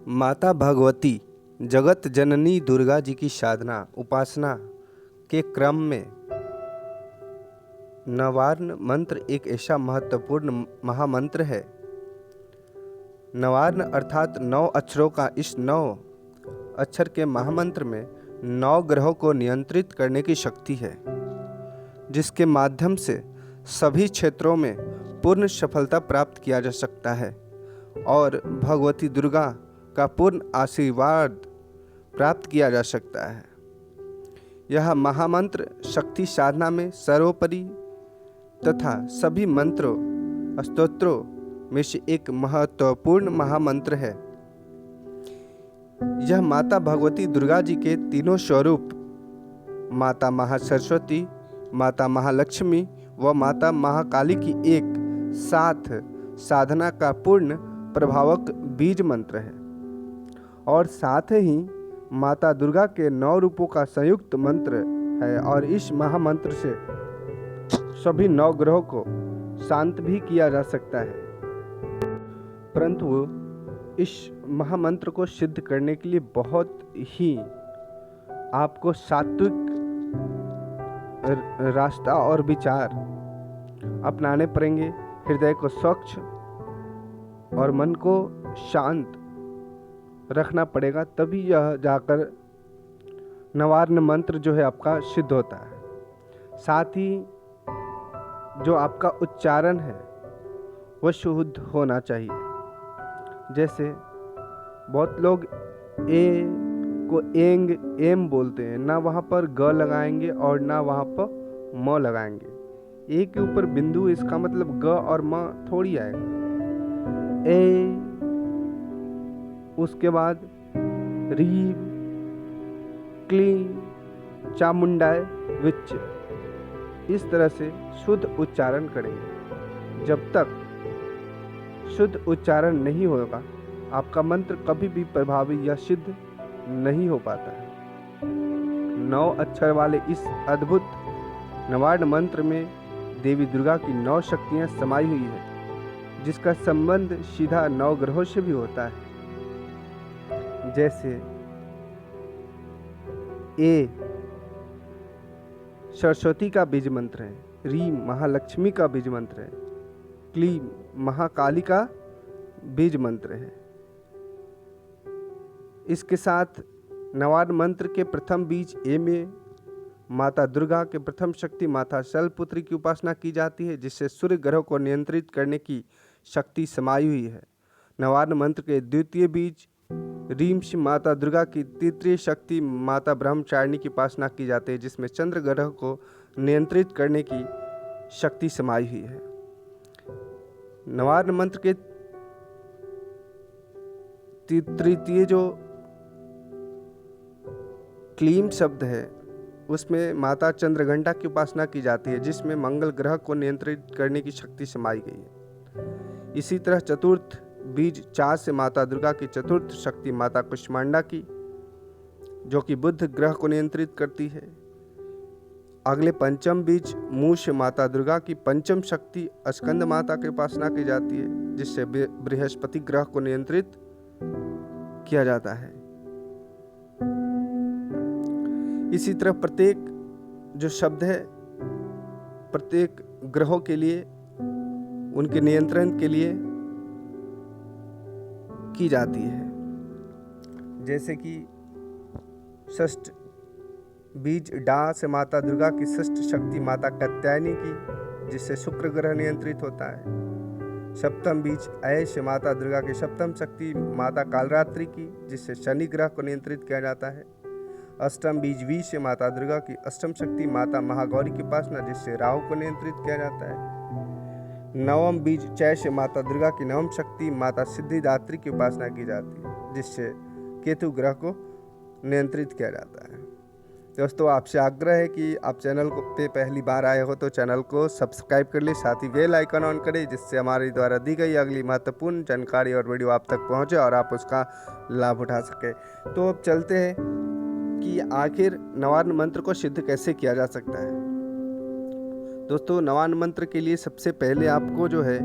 माता भगवती जगत जननी दुर्गा जी की साधना उपासना के क्रम में नवार्न मंत्र एक ऐसा महत्वपूर्ण महामंत्र है। नवार्न अर्थात 9 अक्षरों का इस 9 अक्षर के महामंत्र में 9 ग्रहों को नियंत्रित करने की शक्ति है, जिसके माध्यम से सभी क्षेत्रों में पूर्ण सफलता प्राप्त किया जा सकता है और भगवती दुर्गा का पूर्ण आशीर्वाद प्राप्त किया जा सकता है। यह महामंत्र शक्ति साधना में सर्वोपरि तथा सभी मंत्रों स्तोत्रों में से एक महत्वपूर्ण महामंत्र है। यह माता भगवती दुर्गा जी के तीनों स्वरूप माता महासरस्वती, माता महालक्ष्मी व माता महाकाली की एक साथ साधना का पूर्ण प्रभावक बीज मंत्र है और साथ ही माता दुर्गा के 9 रूपों का संयुक्त मंत्र है और इस महामंत्र से सभी 9 ग्रहों को शांत भी किया जा सकता है। परंतु इस महामंत्र को सिद्ध करने के लिए बहुत ही आपको सात्विक रास्ता और विचार अपनाने पड़ेंगे। हृदय को स्वच्छ और मन को शांत रखना पड़ेगा, तभी यह जाकर नवार्न मंत्र जो है आपका सिद्ध होता है। साथ ही जो आपका उच्चारण है वह शुद्ध होना चाहिए। जैसे बहुत लोग ए को एंग एम बोलते हैं, ना वहाँ पर ग लगाएंगे और ना वहाँ पर म लगाएंगे। ए के ऊपर बिंदु, इसका मतलब ग और म थोड़ी आएगा। ए, उसके बाद रीव, क्लीं, चामुंडाय, विच, इस तरह से शुद्ध उच्चारण करेंगे। जब तक शुद्ध उच्चारण नहीं होगा आपका मंत्र कभी भी प्रभावी या सिद्ध नहीं हो पाता है। 9 अक्षर वाले इस अद्भुत नवार्न मंत्र में देवी दुर्गा की 9 शक्तियां समाई हुई है, जिसका संबंध सीधा 9 ग्रहों से भी होता है। जैसे ए सरस्वती का बीज मंत्र है, री महालक्ष्मी का बीज मंत्र है, क्ली महाकाली का बीज मंत्र है। इसके साथ नवार्न मंत्र के प्रथम बीज ए में माता दुर्गा के प्रथम शक्ति माता शैलपुत्री की उपासना की जाती है, जिससे सूर्य ग्रह को नियंत्रित करने की शक्ति समाई हुई है। नवार्न मंत्र के द्वितीय बीज रीम से माता दुर्गा की तृतीय शक्ति माता ब्रह्मचारिणी की उपासना की जाती है, जिसमें चंद्र ग्रह को नियंत्रित करने की शक्ति समाई हुई है। नवार्न मंत्र के तृतीय जो क्लीम शब्द है उसमें माता चंद्रघंटा की उपासना की जाती है, जिसमें मंगल ग्रह को नियंत्रित करने की शक्ति समाई गई है। इसी तरह चतुर्थ बीज चा से माता दुर्गा की चतुर्थ शक्ति माता कुष्मांडा की, जो कि बुध ग्रह को नियंत्रित करती है। अगले पंचम बीज मू से माता दुर्गा की पंचम शक्ति स्कंद माता की उपासना की जाती है, जिससे बृहस्पति ग्रह को नियंत्रित किया जाता है। इसी तरह प्रत्येक जो शब्द है प्रत्येक ग्रहों के लिए उनके नियंत्रण के लिए की जाती है। जैसे कि षष्ठ बीज डा से माता दुर्गा की षष्ठ शक्ति माता कात्यायनी की, जिससे शुक्र ग्रह नियंत्रित होता है। सप्तम बीज ऐ से माता दुर्गा की सप्तम शक्ति माता कालरात्रि की, जिससे शनि ग्रह को नियंत्रित किया जाता है। अष्टम बीज वी से माता दुर्गा की अष्टम शक्ति माता महागौरी की उपासना, जिससे राहु को नियंत्रित किया जाता है। नवम बीज चय से माता दुर्गा की नवम शक्ति माता सिद्धिदात्री की उपासना की जाती है, जिससे केतु ग्रह को नियंत्रित किया जाता है। दोस्तों, आपसे आग्रह है कि आप चैनल को पे पहली बार आए हो तो चैनल को सब्सक्राइब कर ले, साथ ही बेल आइकन ऑन करें, जिससे हमारे द्वारा दी गई अगली महत्वपूर्ण जानकारी और वीडियो आप तक पहुंचे और आप उसका लाभ उठा सके। तो अब चलते हैं कि आखिर नवार्न मंत्र को सिद्ध कैसे किया जा सकता है। दोस्तों, नवार्न मंत्र के लिए सबसे पहले आपको जो है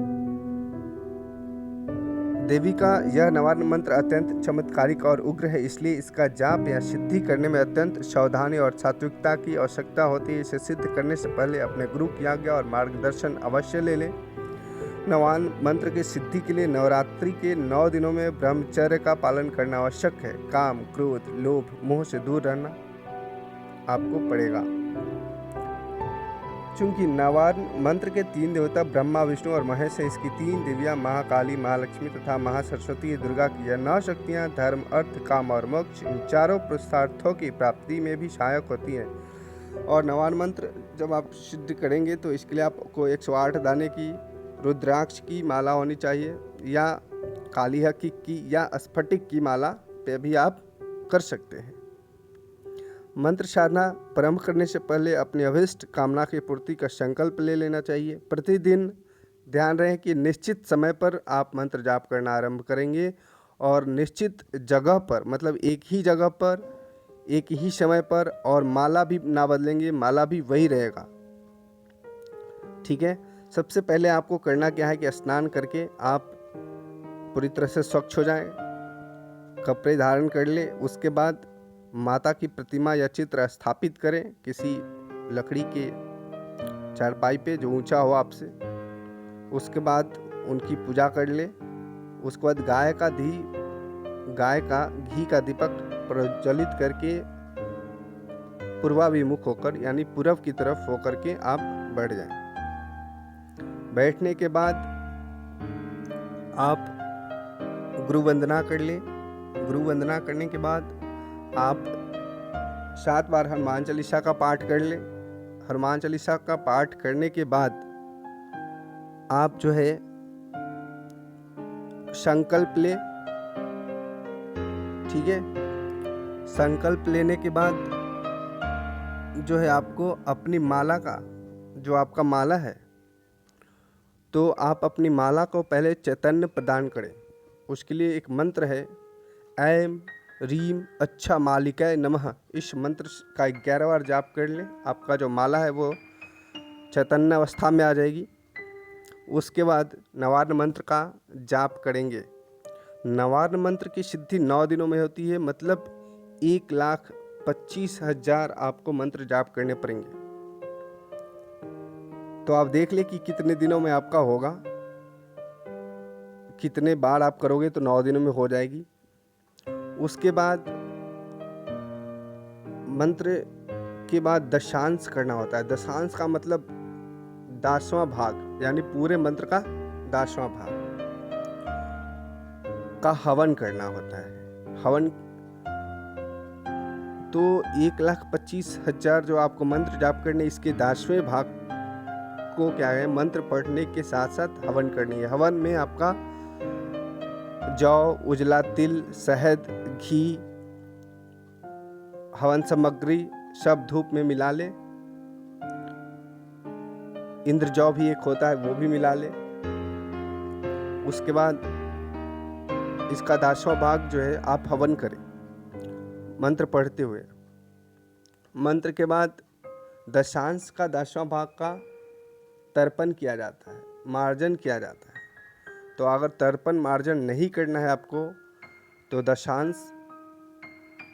देवी का यह नवारण मंत्र अत्यंत चमत्कारिक और उग्र है, इसलिए इसका जाप या सिद्धि करने में अत्यंत सावधानी और सात्विकता की आवश्यकता होती है। इसे सिद्ध करने से पहले अपने गुरु की आज्ञा और मार्गदर्शन अवश्य ले लें। नवारण मंत्र की सिद्धि के लिए नवरात्रि के 9 दिनों में ब्रह्मचर्य का पालन करना आवश्यक है। काम, क्रोध, लोभ, मोह से दूर रहना आपको पड़ेगा। चूंकि नवारण मंत्र के 3 देवता ब्रह्मा, विष्णु और महेश है, इसकी 3 देवियां महाकाली, महालक्ष्मी तथा महासरस्वती दुर्गा की यह 9 शक्तियां धर्म, अर्थ, काम और मोक्ष इन चारों पुरुषार्थों की प्राप्ति में भी सहायक होती हैं। और नवारण मंत्र जब आप सिद्ध करेंगे तो इसके लिए आपको 108 दाने की रुद्राक्ष की माला होनी चाहिए, या कालीह की या स्फटिक की माला पे भी आप कर सकते हैं। मंत्र साधना प्रारंभ करने से पहले अपनी अभीष्ट कामना की पूर्ति का संकल्प ले लेना चाहिए। प्रतिदिन ध्यान रहे कि निश्चित समय पर आप मंत्र जाप करना आरंभ करेंगे और निश्चित जगह पर, मतलब एक ही जगह पर, एक ही समय पर, और माला भी ना बदलेंगे, माला भी वही रहेगा। ठीक है। सबसे पहले आपको करना क्या है कि स्नान करके आप पूरी तरह से स्वच्छ हो जाएं, कपड़े धारण कर ले। उसके बाद माता की प्रतिमा या चित्र स्थापित करें किसी लकड़ी के चारपाई पे जो ऊंचा हो आपसे। उसके बाद उनकी पूजा कर ले। उसके बाद गाय का घी का दीपक प्रज्वलित करके पूर्वाभिमुख होकर, यानी पूर्व की तरफ होकर के आप बैठ जाएं। बैठने के बाद आप गुरु वंदना कर ले। गुरु वंदना करने के बाद आप 7 बार हनुमान चालीसा का पाठ कर ले। हनुमान चालीसा का पाठ करने के बाद आप जो है संकल्प ले। ठीक है। संकल्प लेने के बाद जो है आपको अपनी माला का, जो आपका माला है, तो आप अपनी माला को पहले चैतन्य प्रदान करें। उसके लिए एक मंत्र है, ऐम रीम अच्छा मालिकाय नमः। इस मंत्र का 11 बार जाप कर लें। आपका जो माला है वो चैतन्य अवस्था में आ जाएगी। उसके बाद नवारण मंत्र का जाप करेंगे। नवारण मंत्र की सिद्धि 9 दिनों में होती है, मतलब 1,25,000 आपको मंत्र जाप करने पड़ेंगे। तो आप देख ले कि कितने दिनों में आपका होगा, कितने बार आप करोगे तो 9 दिनों में हो जाएगी। उसके बाद मंत्र के बाद दशांश करना होता है। दशांश का मतलब 10वां भाग, यानी पूरे मंत्र का 10वां भाग का हवन करना होता है। हवन तो 1,25,000 जो आपको मंत्र जाप करने, इसके 10वें भाग को क्या है, मंत्र पढ़ने के साथ साथ हवन करनी है। हवन में आपका जौ, उजला तिल, शहद, घी, हवन सामग्री सब धूप में मिला ले। इंद्र जौ भी एक होता है, वो भी मिला ले। उसके बाद इसका 10वां भाग जो है आप हवन करें मंत्र पढ़ते हुए। मंत्र के बाद दशांश का 10वां भाग का तर्पण किया जाता है, मार्जन किया जाता है। तो अगर तर्पण मार्जन नहीं करना है आपको, तो दशांश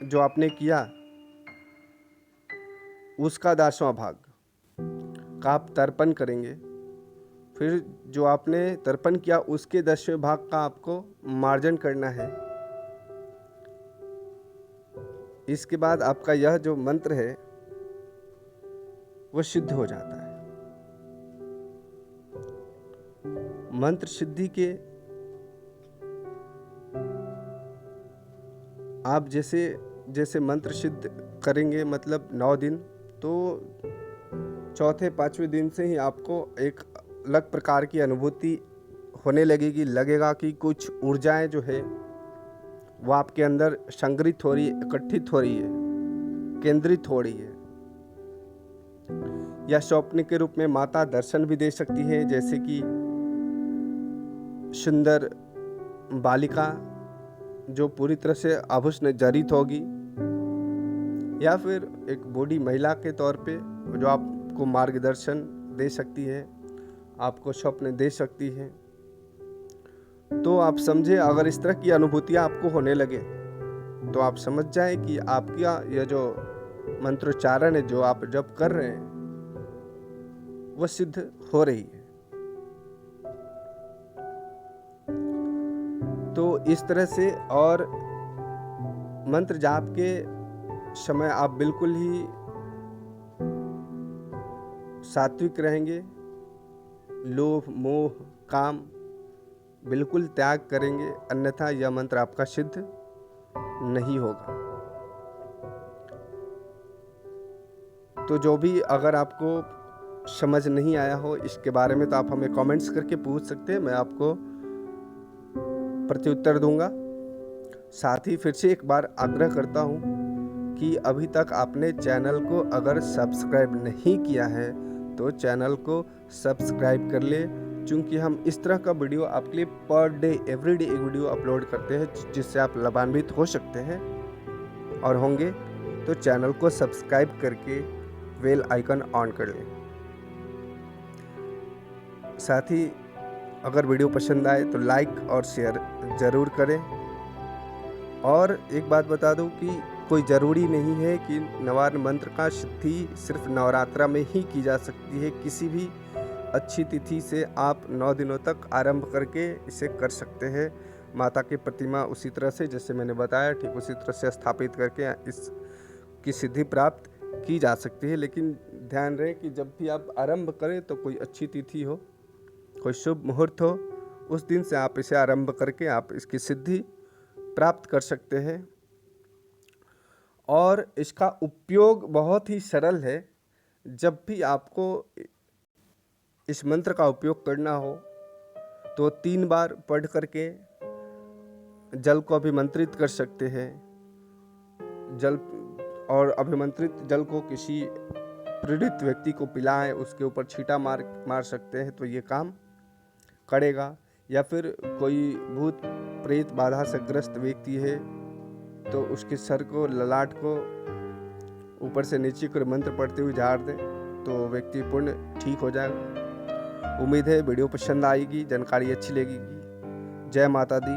जो आपने किया उसका 10वां भाग का आप तर्पण करेंगे। फिर जो आपने तर्पण किया उसके 10वें भाग का आपको मार्जन करना है। इसके बाद आपका यह जो मंत्र है वो सिद्ध हो जाता है। मंत्र सिद्धि के आप जैसे जैसे मंत्र सिद्ध करेंगे, मतलब 9 दिन, तो 4-5वें दिन से ही आपको एक अलग प्रकार की अनुभूति होने लगेगी। लगेगा कि कुछ ऊर्जाएं जो है वो आपके अंदर संग्रहित हो रही है, इकट्ठित हो रही है, केंद्रित हो रही है। या स्वप्न के रूप में माता दर्शन भी दे सकती है, जैसे कि सुंदर बालिका जो पूरी तरह से आभूषण जड़ित होगी, या फिर एक बूढ़ी महिला के तौर पे जो आपको मार्गदर्शन दे सकती है, आपको स्वप्न दे सकती है। तो आप समझे, अगर इस तरह की अनुभूतियाँ आपको होने लगे तो आप समझ जाएं कि आपका यह जो मंत्रोच्चारण है, जो आप जप कर रहे हैं, वह सिद्ध हो रही है। तो इस तरह से, और मंत्र जाप के समय आप बिल्कुल ही सात्विक रहेंगे, लोभ मोह काम बिल्कुल त्याग करेंगे, अन्यथा यह मंत्र आपका सिद्ध नहीं होगा। तो जो भी अगर आपको समझ नहीं आया हो इसके बारे में, तो आप हमें कमेंट्स करके पूछ सकते हैं, मैं आपको प्रत्युत्तर दूंगा। साथ ही फिर से एक बार आग्रह करता हूं कि अभी तक आपने चैनल को अगर सब्सक्राइब नहीं किया है तो चैनल को सब्सक्राइब कर ले, क्योंकि हम इस तरह का वीडियो आपके लिए पर डे एवरीडे एक वीडियो अपलोड करते हैं जिससे आप लाभान्वित हो सकते हैं और होंगे। तो चैनल को सब्सक्राइब करके बेल आइकन ऑन कर लें। साथ ही अगर वीडियो पसंद आए तो लाइक और शेयर ज़रूर करें। और एक बात बता दूं कि कोई ज़रूरी नहीं है कि नवान्न मंत्र का सिद्धि सिर्फ नवरात्रा में ही की जा सकती है। किसी भी अच्छी तिथि से आप 9 दिनों तक आरंभ करके इसे कर सकते हैं। माता की प्रतिमा उसी तरह से, जैसे मैंने बताया, ठीक उसी तरह से स्थापित करके इसकी सिद्धि प्राप्त की जा सकती है। लेकिन ध्यान रहे कि जब भी आप आरंभ करें तो कोई अच्छी तिथि हो, कोई शुभ मुहूर्त हो, उस दिन से आप इसे आरंभ करके आप इसकी सिद्धि प्राप्त कर सकते हैं। और इसका उपयोग बहुत ही सरल है। जब भी आपको इस मंत्र का उपयोग करना हो तो 3 बार पढ़ करके जल को अभिमंत्रित कर सकते हैं। जल और अभिमंत्रित जल को किसी पीड़ित व्यक्ति को पिलाएं, उसके ऊपर छींटा मार सकते हैं तो ये काम करेगा। या फिर कोई भूत प्रेत बाधा से ग्रस्त व्यक्ति है तो उसके सर को, ललाट को ऊपर से नीचे कर मंत्र पढ़ते हुए झाड़ दें तो व्यक्ति पूर्ण ठीक हो जाएगा। उम्मीद है वीडियो पसंद आएगी, जानकारी अच्छी लगेगी। जय माता दी।